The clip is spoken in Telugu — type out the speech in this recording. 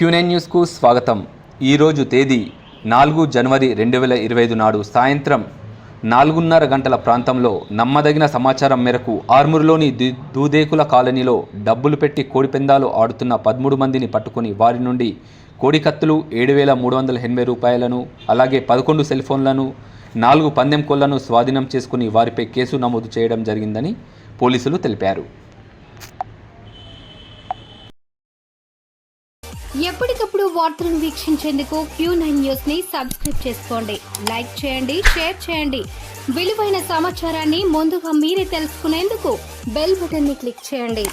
Q9 న్యూస్కు స్వాగతం. ఈరోజు తేదీ 4 జనవరి 2025 నాడు సాయంత్రం 4:30 గంటల ప్రాంతంలో నమ్మదగిన సమాచారం మేరకు ఆర్మూర్లోని దూదేకుల కాలనీలో డబ్బులు పెట్టి కోడిపెందాలు ఆడుతున్న 13 మందిని పట్టుకుని వారి నుండి కోడికత్తులు 7,380 రూపాయలను, అలాగే 11 సెల్ ఫోన్లను, 4 పందెం కోళ్లను స్వాధీనం చేసుకుని వారిపై కేసు నమోదు చేయడం జరిగిందని పోలీసులు తెలిపారు. ఎప్పటికప్పుడు వార్తలను వీక్షించేందుకు Q9 న్యూస్ ని సబ్స్క్రైబ్ చేసుకోండి, లైక్ చేయండి, షేర్ చేయండి. విలువైన సమాచారాన్ని ముందుగా మీరే తెలుసుకునేందుకు బెల్ బటన్ ని క్లిక్ చేయండి.